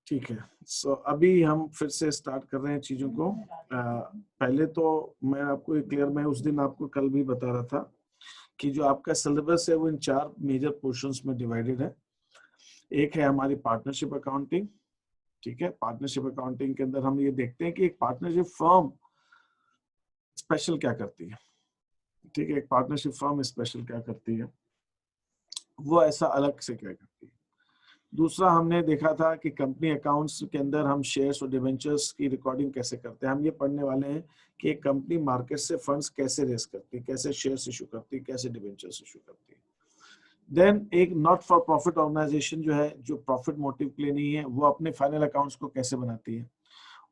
ठीक है। अभी हम फिर से स्टार्ट कर रहे हैं चीजों को। पहले तो मैं आपको क्लियर, मैं उस दिन आपको कल भी बता रहा था कि जो आपका सिलेबस है वो इन 4 मेजर पोर्शंस में डिवाइडेड है। एक है हमारी पार्टनरशिप अकाउंटिंग। ठीक है, पार्टनरशिप अकाउंटिंग के अंदर हम ये देखते हैं कि एक पार्टनरशिप फर्म स्पेशल क्या करती है। ठीक है, एक पार्टनरशिप फर्म स्पेशल क्या करती है, वो ऐसा अलग से क्या करती है। दूसरा हमने देखा था कि कंपनी अकाउंट्स के अंदर हम शेयर्स और डिवेंचर्स की रिकॉर्डिंग कैसे करते हैं। हम ये पढ़ने वाले हैं कि एक कंपनी मार्केट से फंड्स कैसे रेस करती है, कैसे शेयर्स इशू करती है, कैसे डिवेंचर्स इशू करती है। देन एक नॉट फॉर प्रॉफिट ऑर्गेनाइजेशन जो है, जो प्रॉफिट मोटिव के लिए नहीं है, वो अपने फाइनल अकाउंट्स को कैसे बनाती है।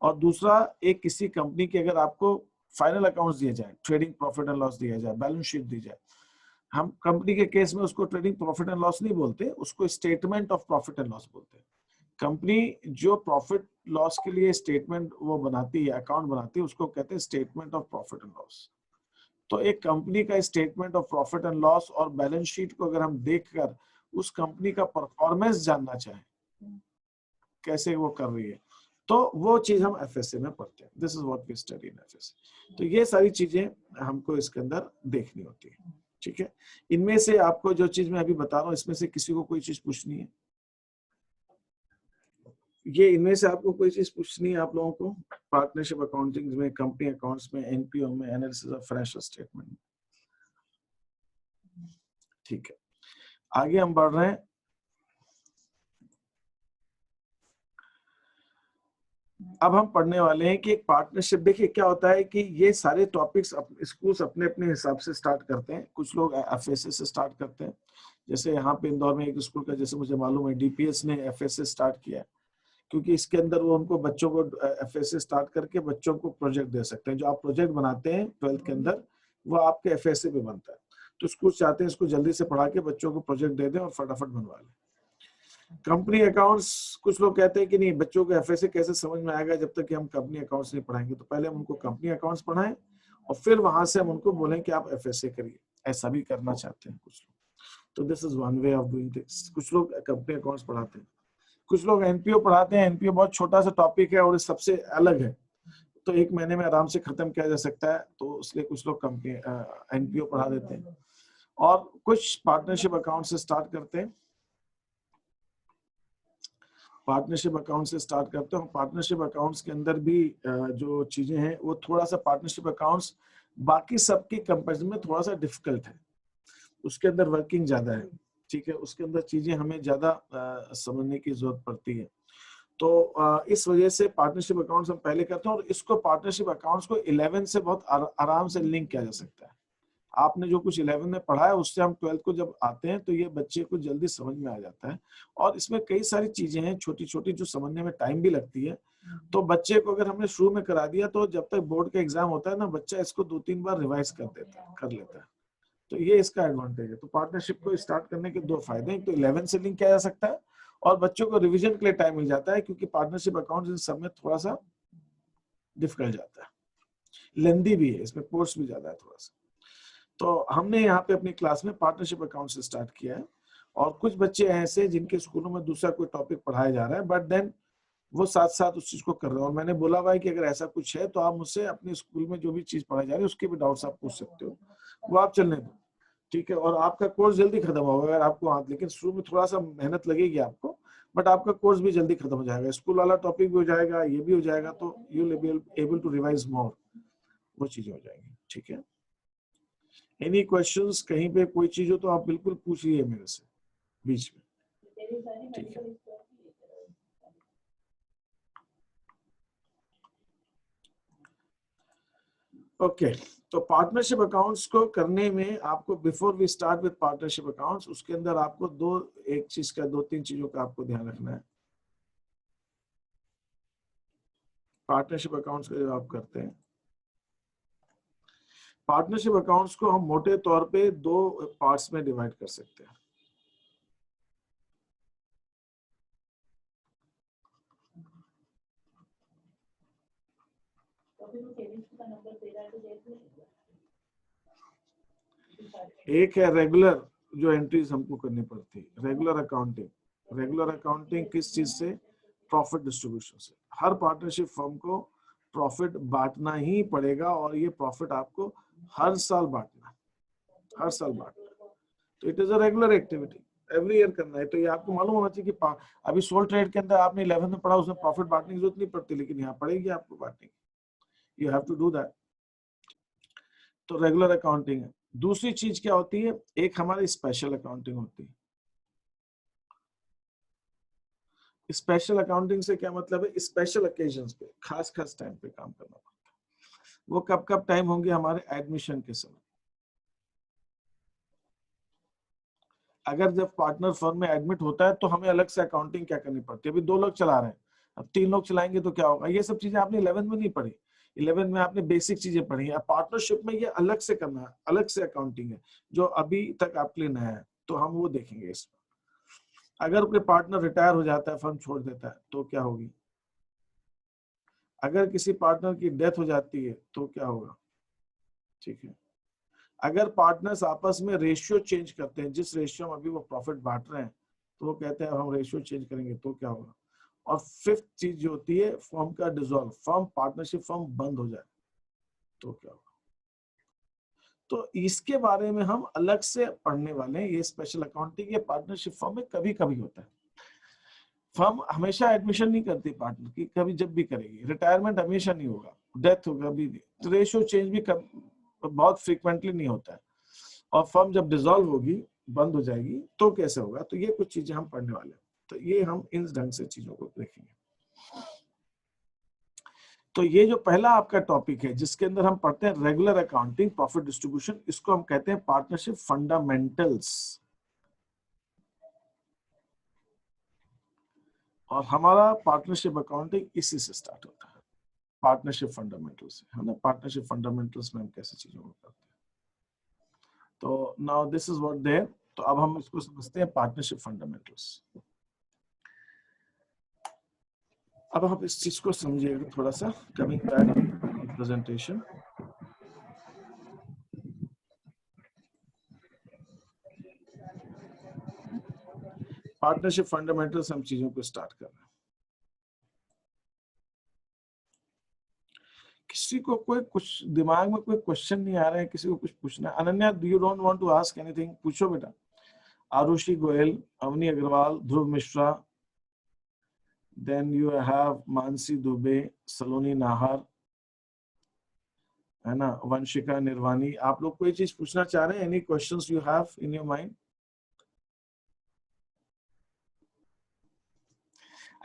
और दूसरा, एक किसी कंपनी के अगर आपको फाइनल अकाउंट्स दिए जाए, ट्रेडिंग प्रॉफिट एंड लॉस दिया जाए, बैलेंस शीट दी जाए, हम कंपनी के केस में उसको ट्रेडिंग प्रॉफिट एंड लॉस नहीं बोलते, उसको statement of profit and loss बोलते हैं। कंपनी जो प्रॉफिट लॉस के लिए स्टेटमेंट वो बनाती है, अकाउंट बनाती है, उसको कहते हैं statement of profit and loss. तो एक कंपनी का statement of profit and loss और बैलेंस शीट को अगर हम देखकर उस कंपनी का परफॉर्मेंस जानना चाहें, कैसे वो कर रही है, तो वो चीज हम एफएसए में पढ़ते हैं। This is what we study in FSA. तो ये सारी चीजें हमको इसके अंदर देखनी होती है। ठीक है, इनमें से आपको जो चीज मैं अभी बता रहा हूँ, इसमें से किसी को कोई चीज पूछनी है? ये इनमें से आपको कोई चीज पूछनी है आप लोगों को? पार्टनरशिप अकाउंटिंग में, कंपनी अकाउंट्स में, एनपीओ में, एनालिसिस ऑफ फाइनेंशियल स्टेटमेंट में। ठीक है, आगे हम बढ़ रहे हैं। अब हम पढ़ने वाले हैं कि एक पार्टनरशिप, देखिए क्या होता है कि ये सारे टॉपिक्स स्कूल्स अपने अपने हिसाब से स्टार्ट करते हैं। कुछ लोग एफएसए से स्टार्ट करते हैं, जैसे यहाँ पे इंदौर में एक स्कूल का, जैसे मुझे मालूम है डीपीएस ने एफएसए स्टार्ट किया है, क्योंकि इसके अंदर वो उनको बच्चों को एफएसए स्टार्ट करके बच्चों को प्रोजेक्ट दे सकते हैं। जो आप प्रोजेक्ट बनाते हैं 12th के अंदर, वो आपके एफएसए पे बनता है। तो स्कूल चाहते हैं इसको जल्दी से पढ़ा के बच्चों को प्रोजेक्ट दे दें और फटाफट बनवा लें। कंपनी अकाउंट्स, कुछ लोग कहते हैं कि नहीं, बच्चों को एफएसए कैसे समझ में आएगा जब तक कि हम कंपनी अकाउंट्स नहीं पढ़ाएंगे। तो पहले हम उनको कंपनी अकाउंट्स पढ़ाएं और फिर वहां से हम उनको बोलें कि आप एफएसए करिए। ऐसा भी करना चाहते हैं कुछ लोग, तो this is one way of doing this. कुछ लोग कंपनी अकाउंट्स पढ़ाते हैं, कुछ लोग एनपीओ पढ़ाते हैं। एनपीओ बहुत छोटा सा टॉपिक है और सबसे अलग है, तो 1 महीने में आराम से खत्म किया जा सकता है, तो इसलिए कुछ लोग कंपनी एनपीओ पढ़ा देते हैं। और कुछ पार्टनरशिप अकाउंट से स्टार्ट करते हैं, पार्टनरशिप अकाउंट से स्टार्ट करते हैं। पार्टनरशिप अकाउंट्स के अंदर भी जो चीजें हैं वो थोड़ा सा, पार्टनरशिप अकाउंट्स बाकी सबके कंपैरिजन में थोड़ा सा डिफिकल्ट है, उसके अंदर वर्किंग ज्यादा है। ठीक है, उसके अंदर चीजें हमें ज्यादा समझने की जरूरत पड़ती है। तो इस वजह से पार्टनरशिप अकाउंट्स हम पहले करते हैं, और इसको पार्टनरशिप अकाउंट्स को 11 से बहुत आराम से लिंक किया जा सकता है। आपने जो कुछ 11 में पढ़ा है उससे हम 12th को जब आते हैं तो ये बच्चे को जल्दी समझ में आ जाता है। और इसमें कई सारी चीजें हैं छोटी छोटी जो समझने में टाइम भी लगती है। तो बच्चे को अगर हमने शुरू में करा दिया तो जब तक बोर्ड का एग्जाम होता है ना, बच्चा इसको 2-3 बार रिवाइज कर लेता है। तो ये इसका एडवांटेज है। तो पार्टनरशिप को स्टार्ट करने के 2 फायदे हैं, तो 11 से लिंक किया जा सकता है और बच्चों को रिवीजन के लिए टाइम मिल जाता है, क्योंकि पार्टनरशिप अकाउंट इन सब में थोड़ा सा डिफिकल्ट जाता है, लेंदी भी है, इसमें कोर्स भी ज्यादा है थोड़ा सा। तो हमने यहाँ पे अपनी क्लास में पार्टनरशिप अकाउंट से स्टार्ट किया है। और कुछ बच्चे ऐसे जिनके स्कूलों में दूसरा कोई टॉपिक पढ़ाया जा रहा है, बट देन वो साथ साथ उस चीज को कर रहे हैं। और मैंने बोला भाई कि अगर ऐसा कुछ है तो आप मुझसे अपने स्कूल में जो भी चीज पढ़ाई जा रही है उसके भी डाउट्स आप पूछ सकते हो, वो आप चलने दो। ठीक है, और आपका कोर्स जल्दी खत्म होगा अगर आपको हाथ, लेकिन शुरू में थोड़ा सा मेहनत लगेगी आपको, बट आपका कोर्स भी जल्दी खत्म हो जाएगा। स्कूल वाला टॉपिक भी हो जाएगा, ये भी हो जाएगा, तो you will be able to revise more, वो चीजें हो जाएंगी। ठीक है, एनी क्वेश्चंस, कहीं पे कोई चीज हो तो आप बिल्कुल पूछिए मेरे से बीच में। ठीक है, ओके। तो पार्टनरशिप अकाउंट्स को करने में आपको, before we start with partnership accounts, उसके अंदर आपको एक चीज का, 2-3 चीजों का आपको ध्यान रखना है। पार्टनरशिप अकाउंट्स का जब आप करते हैं, पार्टनरशिप अकाउंट्स को हम मोटे तौर पे 2 पार्ट्स में डिवाइड कर सकते हैं। एक है रेगुलर, जो एंट्रीज हमको करनी पड़ती है, रेगुलर अकाउंटिंग। रेगुलर अकाउंटिंग किस चीज से? प्रॉफिट डिस्ट्रीब्यूशन से। हर पार्टनरशिप फर्म को प्रॉफिट बांटना ही पड़ेगा और ये प्रॉफिट आपको हर साल बांटना है, हर साल बांटना है। तो it is a regular activity, every year करना है। तो ये आपको मालूम होना चाहिए कि अभी सोल ट्रेड के अंदर आपने 11 में पढ़ा, उसमें प्रॉफिट बांटने की जरूरत नहीं पड़ती, लेकिन यहाँ पड़ेगी आपको बांटने की। You have to do that. तो रेगुलर अकाउंटिंग है। दूसरी चीज क्या होती है, एक हमारी स्पेशल अकाउंटिंग होती है। स्पेशल अकाउंटिंग से क्या मतलब है, स्पेशल ओकेजन्स पे, खास खास टाइम पे काम करना पड़ता है। वो कब कब टाइम होंगे, हमारे एडमिशन के समय। अगर जब पार्टनर फर्म में एडमिट होता है तो हमें अलग से अकाउंटिंग क्या करनी पड़ती है। अभी 2 लोग चला रहे हैं, अब 3 लोग चलाएंगे तो क्या होगा। ये सब चीजें आपने 11 में नहीं पढ़ी, 11 में आपने बेसिक चीजें पढ़ी है। पार्टनरशिप में ये अलग से करना है, अलग से अकाउंटिंग है जो अभी तक आपके लिए नया है, तो हम वो देखेंगे इसमें। अगर कोई पार्टनर रिटायर हो जाता है, फर्म छोड़ देता है, तो क्या होगी। अगर किसी पार्टनर की डेथ हो जाती है तो क्या होगा, ठीक है। अगर पार्टनर्स आपस में रेशियो चेंज करते हैं, जिस रेशियो में अभी वो प्रॉफिट बांट रहे हैं, तो वो कहते हैं हम रेशियो चेंज करेंगे, तो क्या होगा। और फिफ्थ चीज जो होती है, फर्म का डिसॉल्व, फर्म पार्टनरशिप फर्म बंद हो जाए तो क्या होगा। तो इसके बारे में हम अलग से पढ़ने वाले हैं। ये स्पेशल अकाउंटिंग, ये पार्टनरशिप फर्म में कभी कभी होता है। फर्म हमेशा एडमिशन नहीं करती पार्टनर की, कभी जब भी करेगी। रिटायरमेंट हमेशा नहीं होगा, डेथ होगा अभी भी, तो रेशियो चेंज भी बहुत फ्रीक्वेंटली नहीं होता है। और फर्म जब डिसॉल्व होगी, बंद हो जाएगी, तो कैसे होगा। तो ये कुछ चीजें हम पढ़ने वाले हैं। तो ये हम इन ढंग से चीजों को देखेंगे। तो ये जो पहला आपका टॉपिक है जिसके अंदर हम पढ़ते हैं रेगुलर अकाउंटिंग, प्रॉफिट डिस्ट्रीब्यूशन, इसको हम कहते हैं पार्टनरशिप फंडामेंटल्स। और हमारा पार्टनरशिप अकाउंटिंग इसी से स्टार्ट होता है, पार्टनरशिप फंडामेंटल्स से, है ना। पार्टनरशिप फंडामेंटल्स में हम कैसे चीजों को करते हैं। तो now this is what there. तो अब हम इसको समझते हैं पार्टनरशिप फंडामेंटल्स। अब आप इस चीज को समझिएगा थोड़ा सा, coming back presentation. Partnership fundamentals हम चीजों को स्टार्ट कर रहे हैं। किसी को कोई कुछ दिमाग में कोई क्वेश्चन नहीं आ रहा है, किसी को कुछ पूछना है। Ananya, you don't want to ask anything, पूछो बेटा। Arushi Goyal, Avni Agarwal, Dhruv Mishra, then you have Mansi Dubey, Saloni Nahar, है ना, वंशिका निर्वाणी। आप लोग कोई चीज पूछना चाह रहे हैं? Any questions you have in your mind?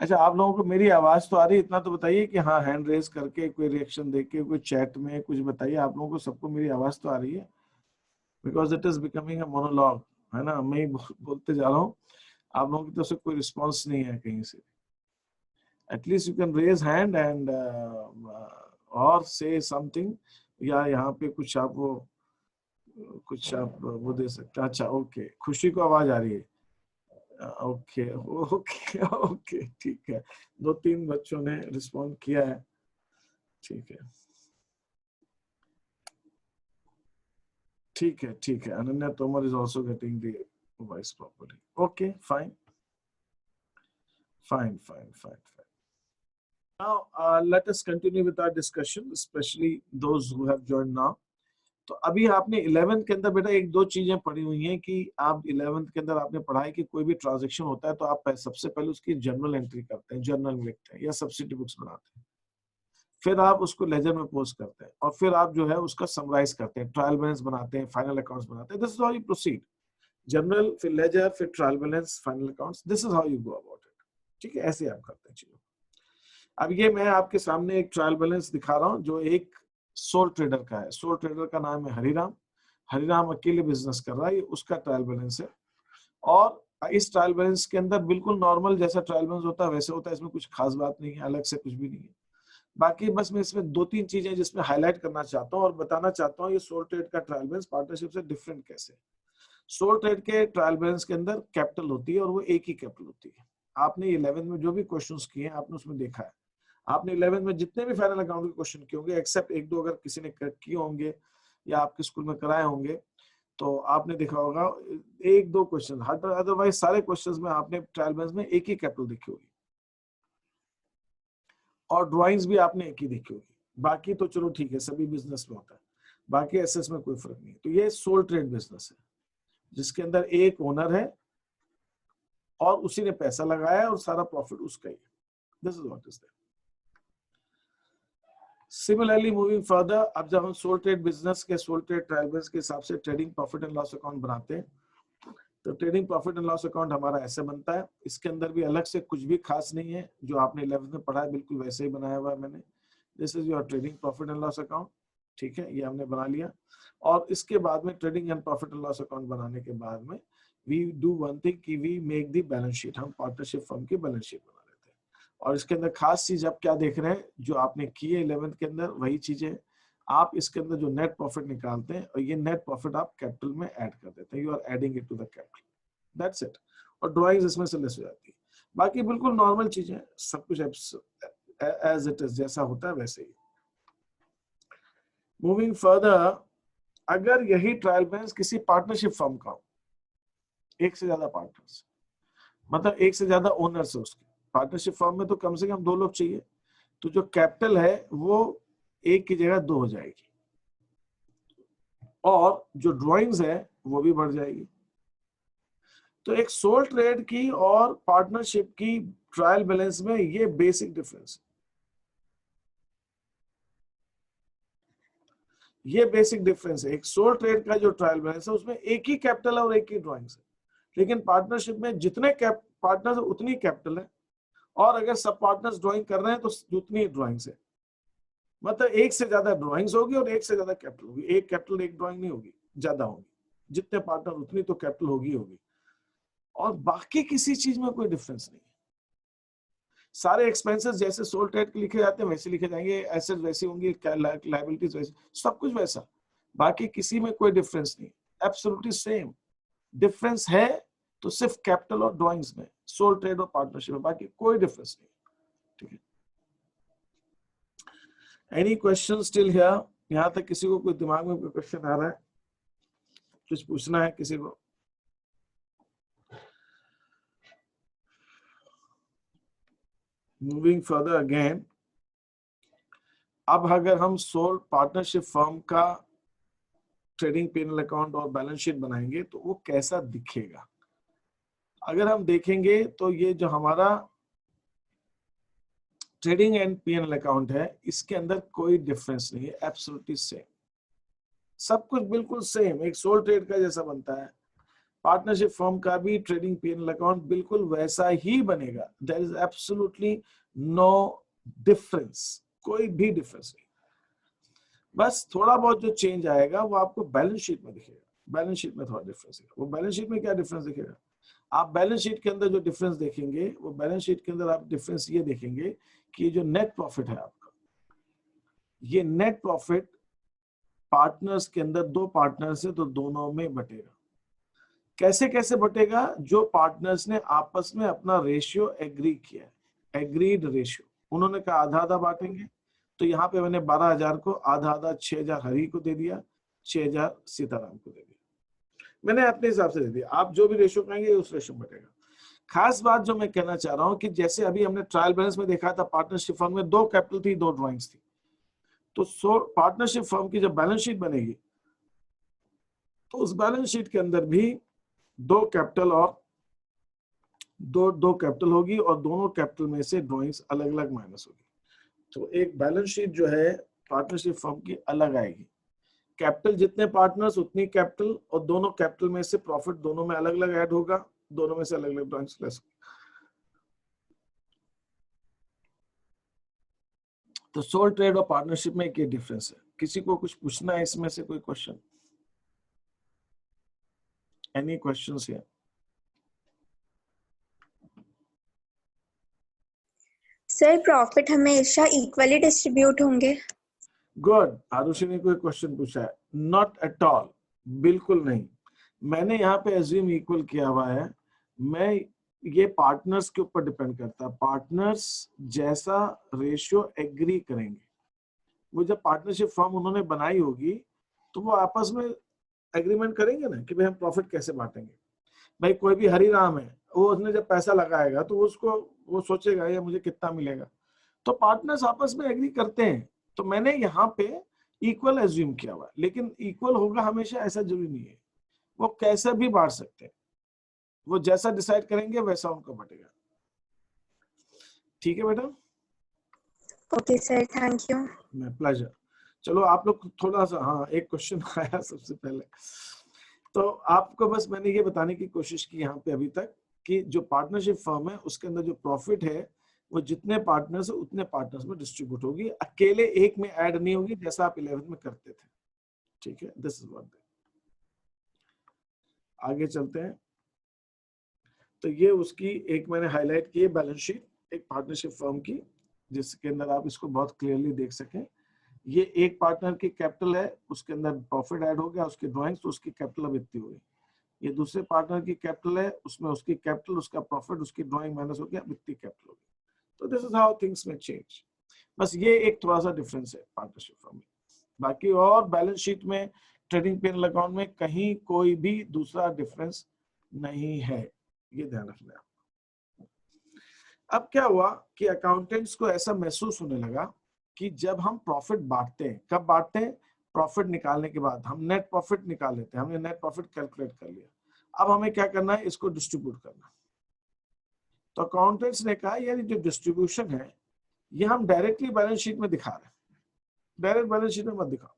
अच्छा, आप लोगों को मेरी आवाज तो आ रही है, इतना तो बताइए कि हाँ, हैंड रेज करके, कोई रिएक्शन देके, कोई चैट में कुछ बताइए। आप लोगों को सबको मेरी आवाज तो आ रही है? Because it is becoming a monologue, है ना, मैं ही बोलते जा रहा हूँ, आप लोगों की तरफ से कोई रिस्पॉन्स नहीं है कहीं से। At least you can raise hand and or say something, या यहाँ पे कुछ आप वो दे सकते हैं। अच्छा, ओके, खुशी को आवाज आ रही है। ओके ओके ओके, ठीक है। 2-3 बच्चों ने रिस्पॉन्ड किया है, ठीक है ठीक है ठीक है। Ananya Tomar is also getting the voice properly. Okay, fine fine fine fine fine. Now, let us continue with our discussion, especially those who have joined now. तो अभी आपने 11th के अंदर बेटा एक दो चीजें पढ़ी हुई हैं कि आप 11th के अंदर आपने पढ़ा है कि कोई भी ट्रांजैक्शन होता है तो आप सबसे पहले उसकी जर्नल एंट्री करते हैं, जर्नल लिखते हैं या सब्सिडी बुक्स बनाते हैं। फिर आप उसको लेजर में पोस्ट करते हैं और फिर आप जो है उसका समराइज करते हैं, ट्रायल बैलेंस बनाते हैं, फाइनल अकाउंट्स बनाते हैं। This is how you proceed. Journal, फिर लेजर, फिर trial balance, final accounts. This is how you go about it. ठीक है, ऐसे आप करते हैं चीजों। अब ये मैं आपके सामने एक ट्रायल बैलेंस दिखा रहा हूँ जो एक सोल ट्रेडर का है। सोल ट्रेडर का नाम है हरिराम। हरिराम अकेले बिजनेस कर रहा है, ये उसका ट्रायल बैलेंस है। और इस ट्रायल बैलेंस के अंदर बिल्कुल नॉर्मल जैसा ट्रायल बैलेंस होता है वैसे होता है, इसमें कुछ खास बात नहीं है, अलग से कुछ भी नहीं है। बाकी बस मैं इसमें 2-3 चीजें जिसमें हाईलाइट करना चाहता हूँ और बताना चाहता हूँ ये सोल ट्रेड का ट्रायल बैलेंस पार्टनरशिप से डिफरेंट कैसे। सोल ट्रेड के ट्रायल बैलेंस के अंदर कैपिटल होती है और वो एक ही कैपिटल होती है। आपने 11 में जो भी क्वेश्चंस किए हैं आपने उसमें देखा है। आपने 11 में जितने भी फाइनल अकाउंट के क्वेश्चन किए होंगे, एक्सेप्ट एक दो अगर किसी ने किए होंगे या आपके स्कूल में कराए होंगे, तो आपने देखा होगा एक दो क्वेश्चन, अदरवाइज सारे क्वेश्चंस में आपने ट्रायल बैलेंस में एक ही कैपिटल देखी होगी। और ड्राइंग्स भी आपने एक ही देखी होगी, बाकी तो चलो ठीक है, सभी बिजनेस में होता है, बाकी एसेट्स में कोई फर्क नहीं। तो ये सोल ट्रेड बिजनेस है जिसके अंदर एक ओनर है और उसी ने पैसा लगाया और सारा प्रॉफिट उसका ही है। This is what is that. Similarly moving further, अब जब हम सोल ट्रेड बिजनेस के, सोल ट्रेड ट्रायल बिजनेस के हिसाब से trading profit and loss account बनाते हैं, तो trading profit and loss account हमारा ऐसे बनता है। इसके अंदर भी अलग से कुछ भी खास नहीं है, जो आपने 11th में पढ़ा है बिल्कुल वैसे ही बनाया हुआ है मैंने। This is your trading profit and loss account, ठीक है, ये हमने बना लिया। और इसके बाद में trading and profit and loss account बनाने के बाद में वी डू वन थिंग कि we make the balance sheet, हम पार्टनरशिप फर्म की बैलेंस शीट बना लेते हैं। और इसके अंदर खास चीज आप क्या देख रहे हैं, जो आपने की है 11th के अंदर वही चीजें आप इसके अंदर जो नेट प्रॉफिट निकालते हैं, और ये नेट प्रॉफिट आप कैपिटल में ऐड कर देते हैं, you are adding it to the capital, that's it. और ड्राइंग्स इसमें से लेस हो जाती है, बाकी बिल्कुल नॉर्मल चीजें, सब कुछ एज इट इज जैसा होता है वैसे ही। मूविंग फर्दर, अगर यही ट्रायल बैलेंस किसी पार्टनरशिप फर्म का हो, एक से ज्यादा पार्टनर्स, मतलब एक से ज्यादा ओनर्स है उसके, पार्टनरशिप फर्म में तो कम से कम 2 लोग चाहिए, तो जो कैपिटल है वो एक की जगह 2 हो जाएगी, और जो ड्राइंग्स है वो भी बढ़ जाएगी। तो एक सोल ट्रेड की और पार्टनरशिप की ट्रायल बैलेंस में ये बेसिक डिफरेंस, ये बेसिक डिफरेंस है। एक सोल ट्रेड का जो ट्रायल बैलेंस है उसमें एक ही कैपिटल है और एक ही ड्राइंग्स है, लेकिन पार्टनरशिप में जितने पार्टनर्स है उतनी कैपिटल है, और अगर सब पार्टनर्स ड्राइंग कर रहे हैं तो उतनी ड्राइंग्स है, मतलब एक से ज्यादा ड्राइंग्स होगी और एक से ज्यादा कैपिटल होगी, एक कैपिटल एक ड्राइंग नहीं होगी, ज्यादा होगी, जितने पार्टनर उतनी तो कैपिटल होगी। और बाकी किसी चीज में कोई डिफरेंस नहीं है, सारे एक्सपेंसेस जैसे सोल ट्रेड के लिखे जाते हैं वैसे लिखे जाएंगे, एसेट वैसी होंगी, लायबिलिटीज वैसी, सब कुछ वैसा, बाकी किसी में कोई डिफरेंस नहीं, एब्सोल्युटली सेम। डिफरेंस है तो सिर्फ कैपिटल और ड्राइंग्स में, सोल ट्रेड और पार्टनरशिप में, बाकी कोई डिफरेंस नहीं, ठीक है। Any question still here? यहां तक किसी को कोई दिमाग में कोई क्वेश्चन आ रहा है, कुछ पूछना है किसी को? मूविंग फर्दर अगेन, अब अगर हम सोल पार्टनरशिप फर्म का ट्रेडिंग P&L अकाउंट और बैलेंस शीट बनाएंगे तो वो कैसा दिखेगा, अगर हम देखेंगे तो ये जो हमारा ट्रेडिंग एंड P&L अकाउंट है इसके अंदर कोई डिफरेंस नहीं है, एब्सोल्युटली सेम, सब कुछ बिल्कुल सेम, एक सोल ट्रेड का जैसा बनता है, पार्टनरशिप फर्म का भी ट्रेडिंग P&L अकाउंट बिल्कुल वैसा ही बनेगा, there is absolutely no difference, कोई भी डिफरेंस नहीं। बस थोड़ा बहुत जो चेंज आएगा वो आपको बैलेंस शीट में दिखेगा, बैलेंस शीट में थोड़ा डिफरेंस है। वो बैलेंस शीट में क्या डिफरेंस दिखेगा, आप बैलेंस शीट के अंदर जो डिफरेंस देखेंगे, वो बैलेंस शीट के अंदर आप डिफरेंस ये देखेंगे कि जो नेट प्रॉफिट है आपका, ये नेट प्रॉफिट पार्टनर्स के अंदर 2 पार्टनर्स है तो दोनों में बटेगा। कैसे कैसे बटेगा, जो पार्टनर्स ने आपस में अपना रेशियो एग्री किया है, एग्रीड रेशियो, उन्होंने कहा आधा आधा बांटेंगे, तो यहाँ पे मैंने 12,000 को आधा आधा 6,000 हरी को दे दिया, 6,000 सीताराम को दे दिया, मैंने अपने हिसाब से दे दिया, आप जो भी रेशियो कहेंगे उस रेशियो में बटेगा। खास बात जो मैं कहना चाह रहा हूं कि जैसे अभी हमने ट्रायल बैलेंस में देखा था, पार्टनरशिप फर्म में 2 कैपिटल थी, 2 ड्राइंग्स थी, तो पार्टनरशिप फर्म की जब बैलेंस शीट बनेगी तो उस बैलेंस शीट के अंदर भी 2 कैपिटल और दो कैपिटल होगी, और दोनों कैपिटल में से ड्राइंग्स अलग अलग माइनस होगी, तो एक बैलेंस शीट जो है पार्टनरशिप फर्म की अलग आएगी, कैपिटल जितने पार्टनर्स उतनी कैपिटल, और दोनों कैपिटल में से प्रॉफिट दोनों में अलग अलग ऐड होगा, दोनों में से अलग अलग ड्राइंग्स लेस। तो सोल ट्रेड और पार्टनरशिप में क्या डिफरेंस है, किसी को कुछ पूछना है इसमें से, कोई question? Any questions here? Sir profit हमेशा इक्वली डिस्ट्रीब्यूट होंगे? गुड, आरुषि ने कोई क्वेश्चन पूछा है, नॉट एट ऑल, बिल्कुल नहीं, मैंने यहाँ पे एज्यूम इक्वल किया हुआ है, मैं ये पार्टनर्स के ऊपर डिपेंड करता है, पार्टनर्स जैसा रेशियो एग्री करेंगे, वो जब पार्टनरशिप फर्म उन्होंने बनाई होगी तो वो आपस में एग्रीमेंट करेंगे ना कि भाई हम प्रॉफिट कैसे बांटेंगे। भाई कोई भी हरिराम है, वो उसने जब पैसा लगाएगा तो उसको वो सोचेगा ये मुझे कितना मिलेगा, तो पार्टनर्स आपस में एग्री करते हैं, तो मैंने यहाँ पे इक्वल एज्यूम किया हुआ, लेकिन इक्वल होगा हमेशा ऐसा जरूरी नहीं है, वो कैसा भी बांट सकते हैं, वो जैसा डिसाइड करेंगे वैसा उनको बटेगा। ठीक है बेटा? Okay sir, thank you. मैं प्लेजर। चलो आप लोग थोड़ा सा, हाँ एक क्वेश्चन आया सबसे पहले, तो आपको बस मैंने ये बताने की कोशिश की यहाँ पे अभी तक कि जो पार्टनरशिप फर्म है उसके अंदर जो प्रॉफिट है वो जितने पार्टनर्स है उतने पार्टनर्स में डिस्ट्रीब्यूट होगी, अकेले एक में ऐड नहीं होगी जैसा आप 11th में करते थे। ठीक है, दिस इज व्हाट। आगे चलते हैं। तो ये उसकी एक मैंने हाईलाइट की है बैलेंस शीट एक पार्टनरशिप फर्म की, जिसके अंदर आप इसको बहुत क्लियरली देख सकें। ये एक पार्टनर की कैपिटल है, उसके अंदर प्रॉफिट ऐड हो गया, उसकी ड्राइंग्स, तो उसकी कैपिटल अब इतनी हुई। ये दूसरे पार्टनर की कैपिटल है, उसमें उसकी कैपिटल, उसका प्रॉफिट, उसकी ड्राइंग माइनस हो गया, इतनी कैपिटल हो गई। तो दिस इज हाउ थिंग्स में चेंज। बस ये एक थोड़ा सा डिफरेंस है पार्टनरशिप फर्म में। बाकी और बैलेंस शीट में, ट्रेडिंग P&L अकाउंट में कहीं कोई भी दूसरा डिफरेंस नहीं है, ये ध्यान रखना। अब क्या हुआ कि अकाउंटेंट्स को ऐसा महसूस होने लगा कि जब हम प्रॉफिट बांटते हैं, कब बांटते हैं? प्रॉफिट निकालने के बाद हम नेट प्रॉफिट निकाल लेते हैं, हमने नेट प्रॉफिट कैलकुलेट कर लिया, अब हमें क्या करना है? इसको डिस्ट्रीब्यूट करना। तो अकाउंटेंट्स ने कहा यार जो डिस्ट्रीब्यूशन है ये हम डायरेक्टली बैलेंस शीट में दिखा रहे हैं, डायरेक्ट बैलेंस शीट में मत दिखाओ,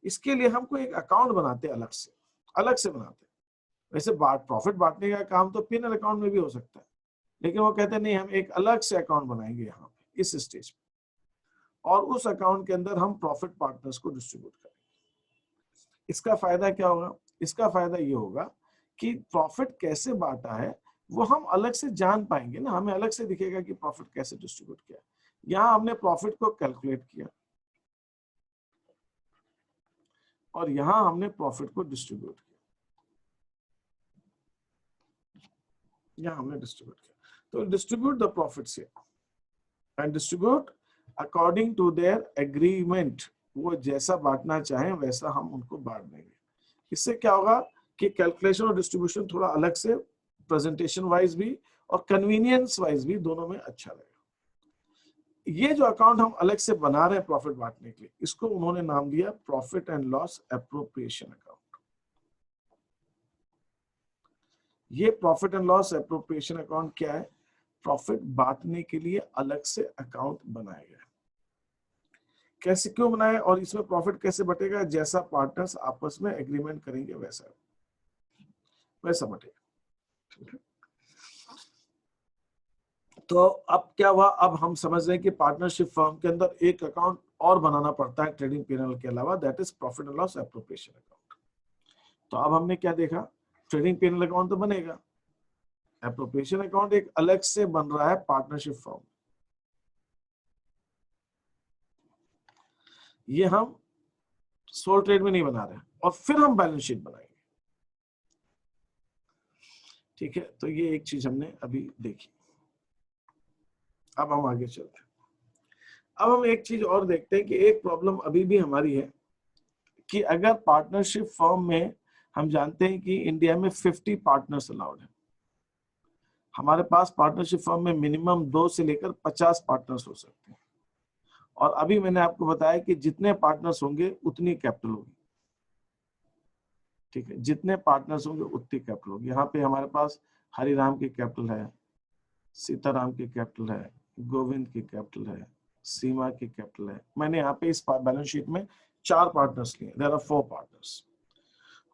इसके लिए हमको एक अकाउंट बनाते हैं, अलग से बनाते हैं। वैसे प्रॉफिट बांटने का काम तो P&L अकाउंट में भी हो सकता है, लेकिन वो कहते हैं नहीं, हम एक अलग से अकाउंट बनाएंगे यहाँ पे इस स्टेज पे, और उस अकाउंट के अंदर हम प्रॉफिट पार्टनर्स को डिस्ट्रीब्यूट करेंगे। इसका फायदा क्या होगा? इसका फायदा ये होगा कि प्रॉफिट कैसे बांटा है वो हम अलग से जान पाएंगे ना, हमें अलग से दिखेगा कि प्रॉफिट कैसे डिस्ट्रीब्यूट किया। यहाँ हमने प्रॉफिट को कैलकुलेट किया और यहाँ हमने प्रॉफिट को डिस्ट्रीब्यूट किया, यहाँ हमने डिस्ट्रीब्यूट किया। तो distribute the profits and distribute according to their agreement, वो जैसा बांटना चाहें वैसा हम उनको बांट देंगे। इससे क्या होगा कि कैलकुलेशन और डिस्ट्रीब्यूशन थोड़ा अलग से, प्रेजेंटेशन वाइज भी और कन्वीनियंस वाइज भी, दोनों में अच्छा रहेगा। ये जो अकाउंट हम अलग से बना रहे हैं प्रॉफिट बांटने के लिए, इसको उन्होंने नाम दिया profit and loss appropriation account. ये profit and loss appropriation account क्या है? प्रॉफिट बांटने के लिए अलग से अकाउंट बनाया गया। कैसे, क्यों बनाया और इसमें प्रॉफिट कैसे बटेगा? जैसा पार्टनर्स आपस में एग्रीमेंट करेंगे वैसा बटेगा। तो अब क्या हुआ? अब हम समझ रहे हैं कि पार्टनरशिप फर्म के अंदर एक अकाउंट और बनाना पड़ता है ट्रेडिंग P&L के अलावा, that is profit and loss appropriation account. तो अब हमने क्या देखा? ट्रेडिंग P&L अकाउंट तो बनेगा, एप्रोप्रिएशन अकाउंट एक अलग से बन रहा है पार्टनरशिप फर्म। ये हम सोल ट्रेड में नहीं बना रहे, और फिर हम बैलेंस शीट बनाएंगे। ठीक है, तो ये एक चीज हमने अभी देखी। अब हम आगे चलते हैं। अब हम एक चीज और देखते हैं कि एक प्रॉब्लम अभी भी हमारी है कि अगर पार्टनरशिप फर्म में, हम जानते हैं कि इंडिया में 50 पार्टनर्स अलाउड है, हमारे पास पार्टनरशिप फर्म में मिनिमम 2 से लेकर 50 पार्टनर्स हो सकते हैं, और अभी मैंने आपको बताया कि जितने पार्टनर्स होंगे उतनी कैपिटल होगी। ठीक है, जितने पार्टनर्स होंगे उतनी कैपिटल होगी। यहाँ पे हमारे पास हरिराम की कैपिटल है, सीताराम की कैपिटल है, गोविंद की कैपिटल है, सीमा की कैपिटल है। मैंने यहाँ पे इस बैलेंस शीट में 4 पार्टनर्स लिए, देयर आर 4 पार्टनर्स।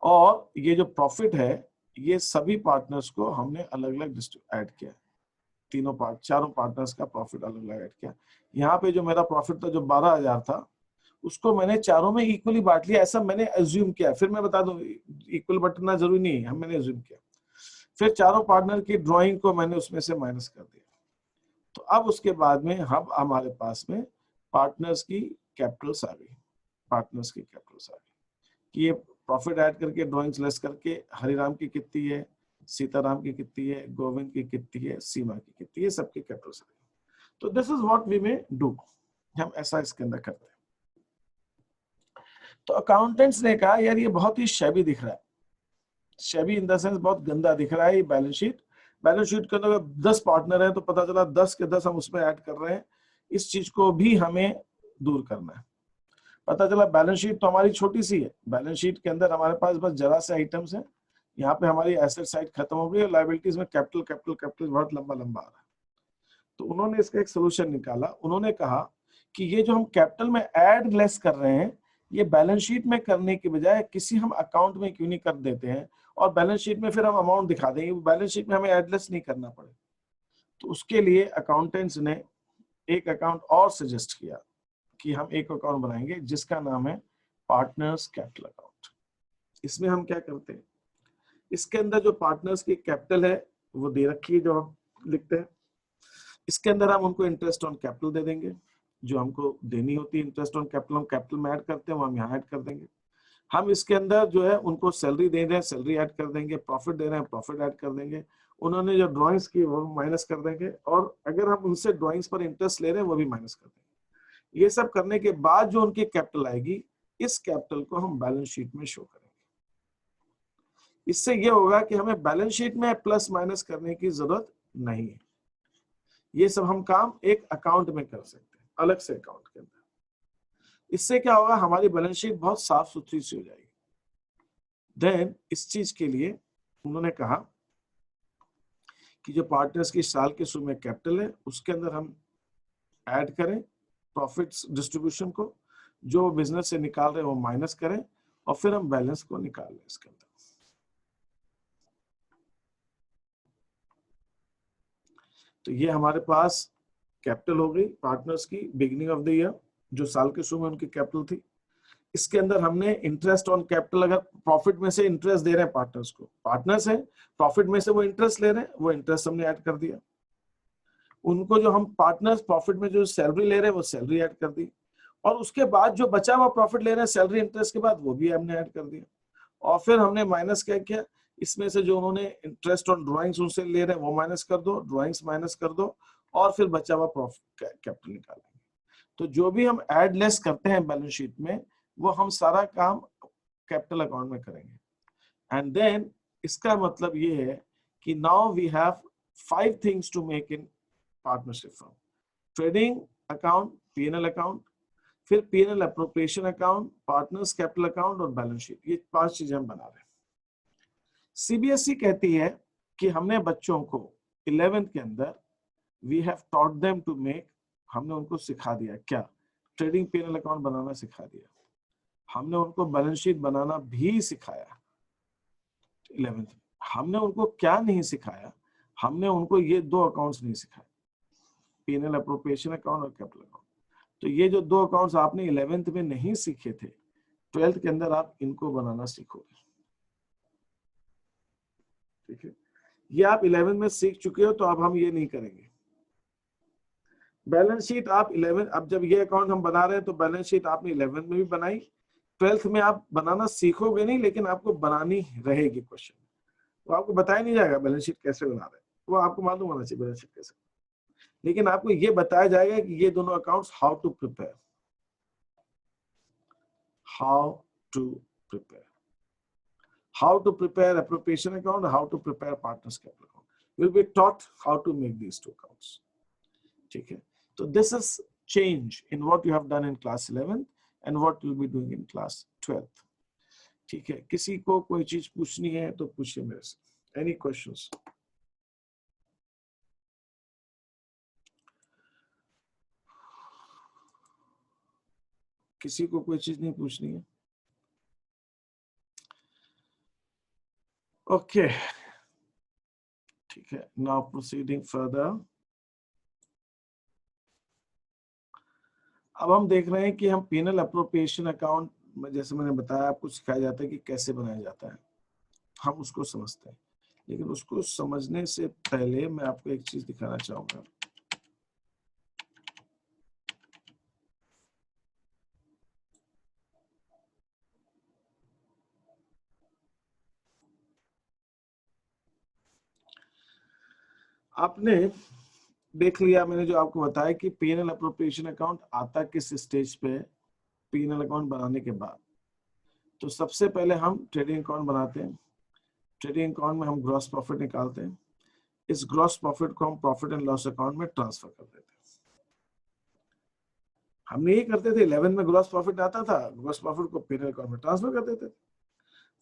और ये जो प्रॉफिट है ये सभी पार्टनर्स को हमने अलग अलग ऐड किया, चारों पार्टनर्स का प्रॉफिट अलग अलग ऐड किया। यहाँ पे जो मेरा प्रॉफिट था जो 12,000 था, उसको मैंने चारों में इक्वली बांट लिया, ऐसा मैंने एज्यूम किया। फिर मैं बता दूं इक्वल बांटना जरूरी नहीं है, मैंने एज्यूम किया। फिर चारों पार्टनर की ड्राइंग को मैंने उसमें से माइनस कर दिया। तो अब उसके बाद में हम, हमारे पास में पार्टनर्स की कैपिटल्स आ गई, पार्टनर्स की कैपिटल्स आ गई कि ये प्रॉफिट ऐड करके ड्राइंग्स लेस करके हरिराम की कितनी है, सीताराम की कितनी है, गोविंद की कितनी है, सीमा की कितनी है, सबकी कैपिटल्स आ गई। तो this is what we may do, हम ऐसा इसके अंदर करते हैं। तो अकाउंटेंट्स ने कहा यार ये बहुत ही शैबी दिख रहा है, शैबी इन द सेंस बहुत गंदा दिख रहा है ये बैलेंस शीट। बैलेंस शीट के अंदर 10 पार्टनर है तो पता चला 10 के 10 हम उसमें ऐड कर रहे हैं, इस चीज को भी हमें दूर करना है। पता चला बैलेंस शीट तो हमारी छोटी सी है, बैलेंस शीट के अंदर हमारे पास बस जरा से आइटम्स है, यहाँ पे हमारी एसेट साइड खत्म हो गई, लायबिलिटीज में कैपिटल कैपिटल कैपिटल बहुत लंबा लंबा आ रहा है। तो उन्होंने इसका एक सोल्यूशन निकाला, उन्होंने कहा कि ये जो हम कैपिटल में ऐड लेस कर रहे हैं, ये बैलेंस शीट में करने के बजाय किसी हम अकाउंट में क्यों नहीं कर देते हैं, और बैलेंस शीट में फिर हम अमाउंट दिखा देंगे, बैलेंस शीट में हमें ऐड लेस नहीं करना पड़े। तो उसके लिए अकाउंटेंट्स ने एक अकाउंट और सजेस्ट किया कि हम एक अकाउंट बनाएंगे जिसका नाम है पार्टनर्स कैपिटल अकाउंट। इसमें हम क्या करते हैं, इसके अंदर जो पार्टनर्स की कैपिटल है वो दे रखी है जो हम लिखते हैं, इसके अंदर हम उनको इंटरेस्ट ऑन कैपिटल दे देंगे जो हमको देनी होती है, इंटरेस्ट ऑन कैपिटल हम कैपिटल में ऐड करते हैं, वो हम यहाँ ऐड कर देंगे। हम इसके अंदर जो है उनको सैलरी दे रहे हैं, सैलरी ऐड कर देंगे, प्रॉफिट दे रहे हैं, प्रॉफिट ऐड कर देंगे, उन्होंने जो ड्राइंग्स की वो माइनस कर देंगे, और अगर हम उनसे ड्राइंग्स पर इंटरेस्ट ले रहे हैं वो भी माइनस कर देंगे। ये सब करने के बाद जो उनकी कैपिटल आएगी, इस कैपिटल को हम बैलेंस शीट में शो करेंगे। इससे ये होगा कि हमें बैलेंस शीट में प्लस माइनस करने की जरूरत नहीं है, ये सब हम काम एक अकाउंट में कर सकते हैं, अलग से अकाउंट के अंदर। इससे क्या होगा, हमारी बैलेंस शीट बहुत साफ सुथरी सी हो जाएगी। देन इस चीज के लिए उन्होंने कहा कि जो पार्टनर्स की साल के शुरू में कैपिटल है उसके अंदर हम ऐड करें प्रॉफिट्स डिस्ट्रीब्यूशन को, जो बिजनेस से निकाल रहे हैं वो माइनस करें, और फिर हम बैलेंस को निकाल लें इसके अंदर। तो ये हमारे पास कैपिटल हो गई पार्टनर्स की बिगिनिंग ऑफ द ईयर, जो साल के शुरू में उनकी कैपिटल थी। इसके अंदर हमने इंटरेस्ट ऑन कैपिटल, अगर प्रॉफिट में से इंटरेस्ट दे रहे हैं पार्टनर्स को, पार्टनर्स है प्रॉफिट में से वो इंटरेस्ट ले रहे हैं, वो इंटरेस्ट हमने ऐड कर दिया। उनको जो हम पार्टनर्स प्रॉफिट में जो सैलरी ले रहे हैं वो सैलरी ऐड कर दी, और उसके बाद जो बचा हुआ प्रॉफिट ले रहे हैं सैलरी इंटरेस्ट के बाद वो भी हमने ऐड कर दिया। और फिर हमने माइनस क्या किया, इसमें से जो उन्होंने इंटरेस्ट ऑन ड्राइंग्स उनसे ले रहे हैं वो माइनस कर दो, ड्राइंग्स माइनस कर दो, और फिर बचा हुआ प्रॉफिट कैपिटल निकालेंगे। तो जो भी हम ऐड लेस करते हैं बैलेंस शीट में, वो हम सारा काम कैपिटल अकाउंट में करेंगे। एंड देन इसका मतलब ये है कि now we have 5 things to make in partnership firm: trading account, PNL account, फिर PNL appropriation account, partners capital account और बैलेंस शीट। ये 5 चीजें हम बना रहे हैं। सीबीएसई कहती है कि हमने बच्चों को 11th के अंदर we have taught them to make, हमने उनको सिखा दिया क्या, ट्रेडिंग पीएनएल अकाउंट बनाना सिखा दिया, हमने उनको बैलेंस शीट बनाना भी सिखाया 11th में। हमने उनको क्या नहीं सिखाया, हमने उनको ये 2 अकाउंट्स नहीं सिखाए, पीएनएल अप्रोप्रिएशन अकाउंट और कैपिटल अकाउंट। तो ये जो 2 अकाउंट्स आपने 11th में नहीं सीखे थे, 12th के अंदर आप इनको बनाना सीखोगे। ठीक है, ये आप 11th में सीख चुके हो, तो अब हम ये नहीं करेंगे। बैलेंस शीट आप 11, अब जब ये अकाउंट हम बना रहे हैं तो बैलेंस शीट आपने 11th में भी बनाई, 12th में आप बनाना सीखोगे नहीं, लेकिन आपको बनानी रहेगी। क्वेश्चन वो आपको बताया नहीं जाएगा बैलेंस शीट कैसे बना रहे हैं, वो आपको मालूम होना चाहिए बैलेंस शीट कैसे, लेकिन आपको ये बताया जाएगा कि ये दोनों accounts how to prepare, how to prepare appropriation account, how to prepare partners capital account. Will be taught how to make these 2 accounts. ठीक है, तो this is change in what you have done in class 11 and what you'll be doing in class 12. ठीक है, किसी को कोई चीज पूछनी है तो पूछिए मेरे से। Any questions? किसी को कोई चीज नहीं पूछनी है? Okay, ठीक है, now proceeding further. अब हम देख रहे हैं कि हम पीएनएल अप्रोप्रिएशन अकाउंट में, जैसे मैंने बताया आपको सिखाया जाता है कि कैसे बनाया जाता है, हम उसको समझते हैं। लेकिन उसको समझने से पहले मैं आपको एक चीज दिखाना चाहूंगा। आपने देख लिया, मैंने जो आपको बताया कि पीएनएल अप्रोप्रिएशन अकाउंट आता किस स्टेज पे, पीएनएल अकाउंट बनाने के बाद। तो सबसे पहले हम ट्रेडिंग अकाउंट बनाते हैं, ट्रेडिंग अकाउंट में हम ग्रॉस प्रॉफिट निकालते हैं, इस ग्रॉस प्रॉफिट को हम प्रॉफिट एंड लॉस अकाउंट में ट्रांसफर कर देते हैं। हमने ये करते थे, 11 में ग्रॉस प्रॉफिट आता था, ग्रॉस प्रॉफिट को पीएनएल अकाउंट में ट्रांसफर कर देते थे।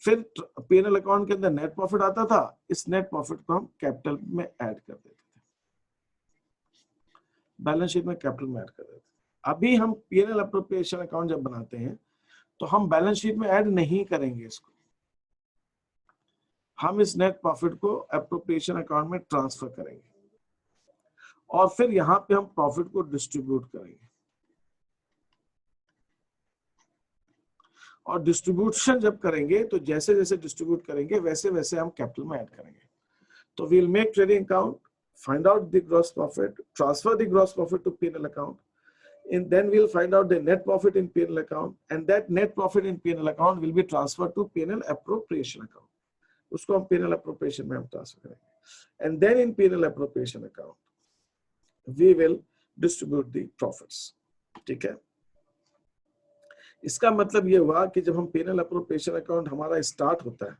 फिर पीएनएल अकाउंट के अंदर नेट प्रॉफिट आता था, इस नेट प्रॉफिट को हम कैपिटल में ऐड कर देते थे, बैलेंस शीट में कैपिटल में ऐड कर देते थे। अभी हम पीएनएल अप्रोप्रिएशन अकाउंट जब बनाते हैं तो हम बैलेंस शीट में ऐड नहीं करेंगे इसको, हम इस नेट प्रॉफिट को अप्रोप्रिएशन अकाउंट में ट्रांसफर करेंगे और फिर यहां पे हम प्रॉफिट को डिस्ट्रीब्यूट करेंगे, और डिस्ट्रीब्यूशन जब करेंगे तो जैसे जैसे डिस्ट्रीब्यूट करेंगे वैसे वैसे हम कैपिटल में ऐड करेंगे। तो we will make trading account, find out the gross profit, transfer the gross profit to P&L account, and then we'll find out the net profit in P&L account, and that net profit in P&L account will be transferred to P&L appropriation account. उसको हम P&L appropriation में हम transfer करेंगे, and then in P&L appropriation account we will distribute the profits. ठीक है, इसका मतलब ये हुआ कि जब हम P&L appropriation account हमारा स्टार्ट होता है,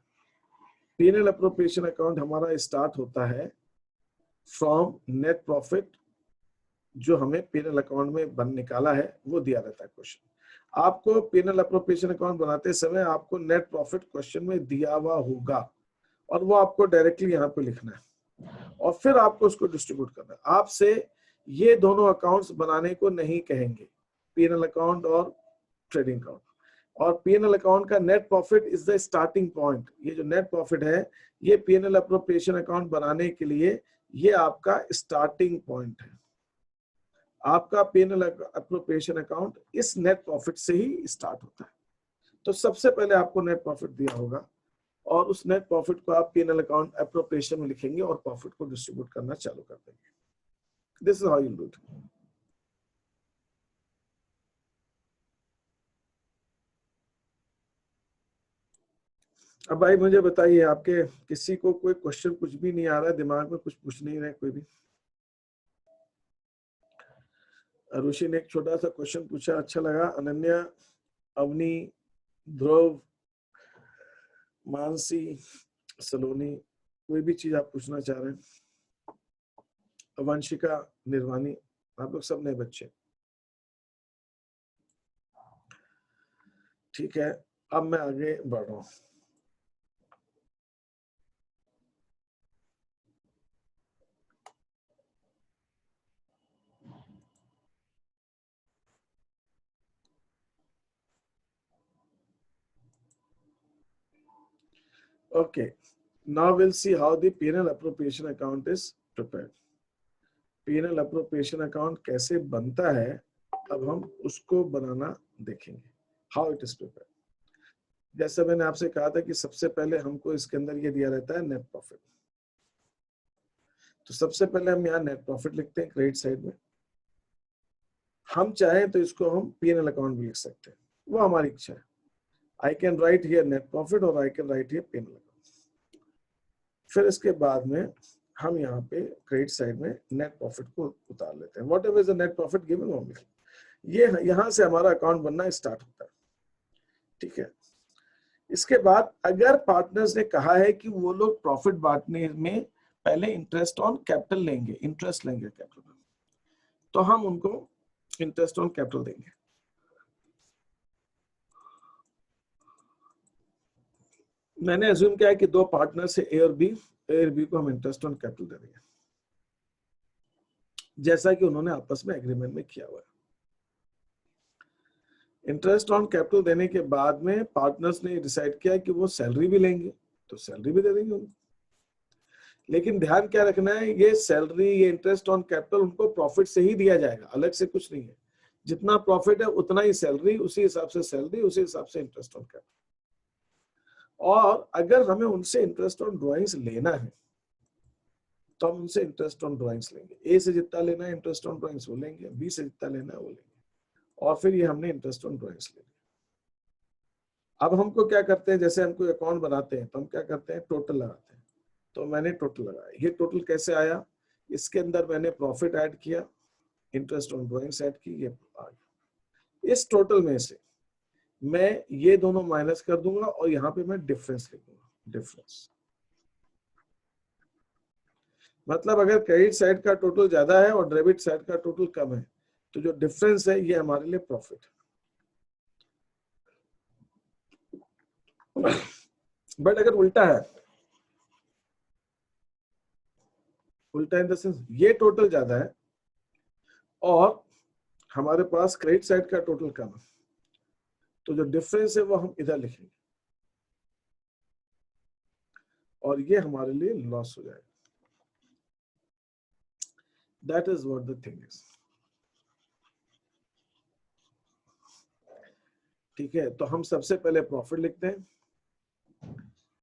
P&L appropriation account हमारा स्टार्ट होता है फ्रॉम नेट प्रॉफिट, जो हमें पीएनएल अकाउंट में बन निकाला है वो दिया रहता है क्वेश्चन। आपको पीएनएल अप्रोप्रिएशन अकाउंट बनाते समय आपको नेट प्रॉफिट क्वेश्चन में दिया हुआ होगा और वो आपको डायरेक्टली यहाँ पे लिखना है और फिर आपको उसको डिस्ट्रीब्यूट करना है। आपसे ये दोनों अकाउंट्स बनाने को नहीं कहेंगे, पीएनएल अकाउंट और ट्रेडिंग अकाउंट। और पीएनएल अकाउंट का net profit is the starting point. ये जो नेट प्रॉफिट है ये पीएनएल अप्रोप्रिएशन अकाउंट बनाने के लिए ये आपका स्टार्टिंग पॉइंट है। आपका पीएनएल अप्रोप्रिएशन अकाउंट इस नेट प्रॉफिट से ही स्टार्ट होता है। तो सबसे पहले आपको नेट प्रॉफिट दिया होगा और उस नेट प्रॉफिट को आप पीएनएल अकाउंट अप्रोप्रिएशन में लिखेंगे और प्रॉफिट को डिस्ट्रीब्यूट करना चालू कर देंगे। This is how you do it. अब भाई मुझे बताइए, आपके किसी को कोई क्वेश्चन कुछ भी नहीं आ रहा है दिमाग में, कुछ पूछ नहीं रहे कोई भी? ऋषि ने एक छोटा सा क्वेश्चन पूछा, अच्छा लगा। अनन्या, अवनी, ध्रुव, मानसी, सलोनी, कोई भी चीज आप पूछना चाह रहे हैं? वंशिका, निर्वाणी, आप लोग सब नए बच्चे, ठीक है। अब मैं आगे बढ़ रहा हूं। Okay, now we'll see how the P&L appropriation account is prepared. P&L appropriation account कैसे बनता है, अब हम उसको बनाना देखेंगे, how it is prepared. जैसे मैंने आपसे कहा था कि सबसे पहले हमको इसके अंदर ये दिया रहता है नेट प्रॉफिट। तो सबसे पहले हम यहाँ नेट प्रॉफिट लिखते हैं क्रेडिट साइड में। हम चाहें तो इसको हम P&L अकाउंट भी लिख सकते हैं, वो हमारी इच्छा है। I can write here net profit और I can write here P&L account। फिर इसके बाद में हम यहाँ पे क्रेडिट साइड में नेट प्रॉफिट को उतार लेते हैं। What ever is the net profit given वो लिख, ये यहाँ से हमारा अकाउंट बनना स्टार्ट होता है, ठीक है। इसके बाद अगर पार्टनर्स ने कहा है कि वो लोग प्रॉफिट बांटने में पहले इंटरेस्ट ऑन कैपिटल लेंगे, इंटरेस्ट लेंगे कैपिटल में, तो हम उनको इंटरेस्ट ऑन कैपिटल देंगे। मैंने अज्यूम किया है कि दो पार्टनर से ए और बी को हम इंटरेस्ट ऑन कैपिटल दे देंगे, जैसा कि उन्होंने आपस में एग्रीमेंट में किया हुआ है। इंटरेस्ट ऑन कैपिटल देने के बाद में पार्टनर्स ने डिसाइड किया कि वो सैलरी भी लेंगे, तो सैलरी भी दे देंगे उनको। लेकिन ध्यान क्या रखना है, ये सैलरी, ये इंटरेस्ट ऑन कैपिटल उनको प्रॉफिट से ही दिया जाएगा, अलग से कुछ नहीं है। जितना प्रॉफिट है उतना ही सैलरी, उसी हिसाब से सैलरी, उसी हिसाब से इंटरेस्ट ऑन कैपिटल। और अगर हमें उनसे इंटरेस्ट ऑन ड्राइंग्स लेना है तो हम उनसे इंटरेस्ट ऑन ड्राइंग्स लेंगे। ए से जितना लेना है इंटरेस्ट ऑन ड्राइंग्स वो लेंगे, बी से जितना लेना है वो लेंगे, और फिर ये हमने इंटरेस्ट ऑन ड्राइंग्स ले लिया। अब हमको क्या करते हैं, जैसे हम कोई अकाउंट बनाते हैं तो हम क्या करते हैं, टोटल लगाते हैं। तो मैंने टोटल लगाया। ये टोटल कैसे आया, इसके अंदर मैंने प्रॉफिट ऐड किया, इंटरेस्ट ऑन ड्राइंग्स ऐड की, ये आ गया। इस टोटल में से मैं ये दोनों माइनस कर दूंगा और यहाँ पे मैं डिफरेंस लिख दूंगा, डिफरेंस। मतलब अगर क्रेडिट साइड का टोटल ज्यादा है और डेबिट साइड का टोटल कम है तो जो डिफरेंस है ये हमारे लिए प्रॉफिट है। बट अगर उल्टा है, उल्टा इन द सेंस ये टोटल ज्यादा है और हमारे पास क्रेडिट साइड का टोटल कम है, तो जो डिफरेंस है वो हम इधर लिखेंगे और ये हमारे लिए लॉस हो जाएगा। That is what the thing is. ठीक है, तो हम सबसे पहले प्रॉफिट लिखते हैं।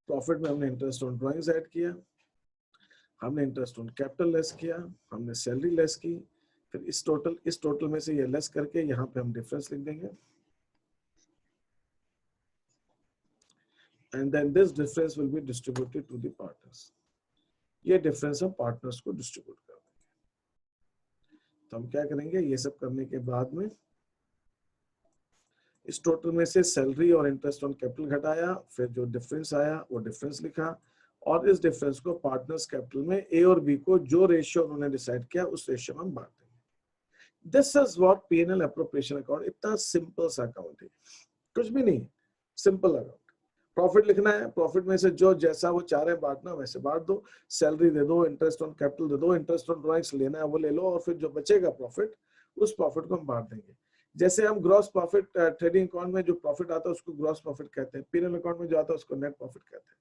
प्रॉफिट में हमने इंटरेस्ट ऑन ड्राइंग्स ऐड किया, हमने इंटरेस्ट ऑन कैपिटल लेस किया, हमने सैलरी लेस की, फिर इस टोटल में से ये लेस करके यहाँ पे हम डिफरेंस लिख देंगे and then this difference will be distributed to the partners. ये डिफरेंस हम पार्टनर्स को डिस्ट्रीब्यूट कर देंगे। तो हम क्या करेंगे, ये सब करने के बाद में इस टोटल में से सैलरी और इंटरेस्ट ऑन कैपिटल घटाया, फिर जो डिफरेंस आया वो डिफरेंस लिखा और इस डिफरेंस को पार्टनर्स कैपिटल में ए और बी को जो रेशियो उन्होंने डिसाइड किया उस रेशियो में हम बांट देंगे। This is what P&L appropriation account. इतना सिंपल सा अकाउंट है, कुछ भी नहीं, सिंपल अकाउंट। प्रॉफिट लिखना है, प्रॉफिट में से जो जैसा वो चाह रहे हैं बांटना वैसे बांट दो, सैलरी दे दो, इंटरेस्ट ऑन कैपिटल दे दो, इंटरेस्ट ऑन ड्राइंग्स लेना है वो ले लो और फिर जो बचेगा प्रॉफिट उस प्रॉफिट को हम बांट देंगे। जैसे हम ग्रॉस प्रॉफिट ट्रेडिंग अकाउंट में जो प्रॉफिट आता है उसको ग्रॉस प्रॉफिट कहते हैं, P&L अकाउंट में जो आता है उसको नेट प्रॉफिट कहते हैं।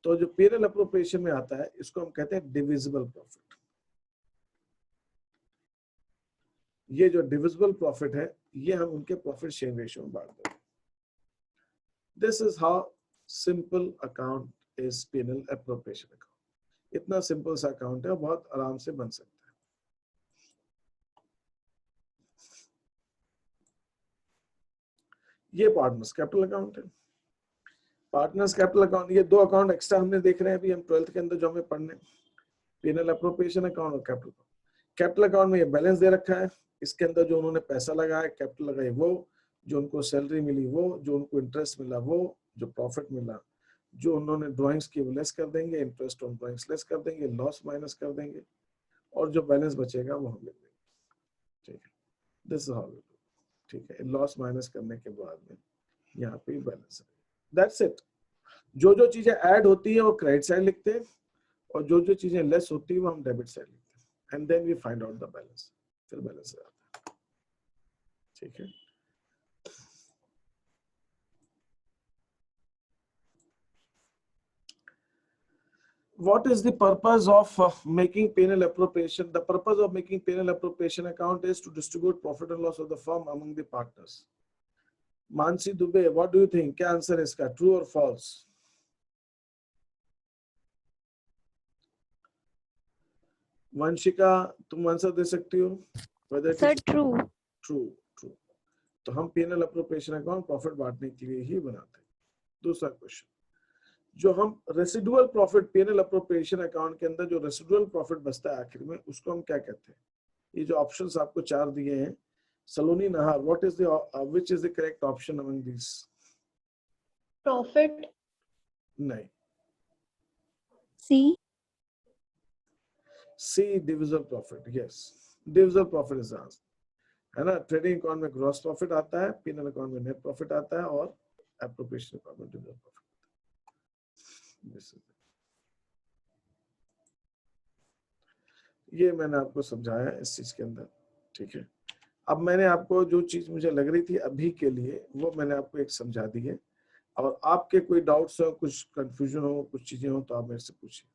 तो जो P&L एप्रोप्रिएशन में आता है इसको हम कहते हैं डिविजिबल प्रॉफिट। ये जो डिविजिबल प्रॉफिट है ये हम उनके प्रॉफिट शेयर रेशियो में बांट देंगे। This is how simple account is P&L appropriation account. इतना सिंपल सा अकाउंट है, बहुत आराम से बन सकता है। ये पार्टनर्स कैपिटल अकाउंट है। पार्टनर्स कैपिटल अकाउंट, ये दो अकाउंट एक्स्ट्रा हमने देख रहे हैं अभी हम 12th के अंदर जो हमें पढ़ने, P&L एप्रोप्रिएशन अकाउंट और कैपिटल अकाउंट। कैपिटल अकाउंट में ये बैलेंस दे रखा है, इसके अंदर जो उन्होंने पैसा लगाया, कैपिटल लगाई वो, जो उनको सैलरी मिली वो, जो उनको इंटरेस्ट मिला वो, जो प्रॉफिट मिला, जो उन्होंने ड्राइंग्स की वो लेस कर देंगे, इंटरेस्ट ऑन ड्राइंग्स लेस कर देंगे, लॉस माइनस कर देंगे और जो बैलेंस बचेगा वो हम लिख देंगे। ठीक है, this is how we do. ठीक है, लॉस माइनस करने के बाद में यहाँ पे बैलेंस है। That's it. जो जो चीजें ऐड होती है वो क्रेडिट साइड लिखते हैं और जो जो चीजें लेस होती है वो हम डेबिट साइड लिखते हैं and then we find out the balance. फिर बैलेंस आता है। ठीक है, what is the purpose of making P&L appropriation? The purpose of making P&L appropriation account is to distribute profit and loss of the firm among the partners. Mansi Dubey, what do you think? क्या answer है इसका, true और false? Vanshika तुम answer दे सकती हो? Sir true. True, true. तो हम P&L appropriation account profit बांटने के लिए ही बनाते हैं। दूसरा क्वेश्चन, जो हम residual profit P&L appropriation account के अंदर जो रेसिडुअल प्रॉफिट बचता है आखिर में, उसको हम क्या कहते हैं? ये जो ऑप्शंस आपको 4 दिए हैं, Saloni Nahar, what is the which is the correct option among this? Profit नहीं, C divisible profit. Yes, divisible profit is answer, है ना। ट्रेडिंग अकाउंट में ग्रॉस प्रॉफिट आता है, P&L अकाउंट में नेट प्रॉफिट आता है और एप्रोप्रिएशन अकाउंट में डिविजिबल प्रॉफिट। ये मैंने आपको समझाया इस चीज के अंदर। ठीक है, अब मैंने आपको जो चीज मुझे लग रही थी अभी के लिए वो मैंने आपको एक समझा दी है, और आपके कोई डाउट्स हो, कुछ कंफ्यूजन हो, कुछ चीजें हो तो आप मेरे से पूछिए।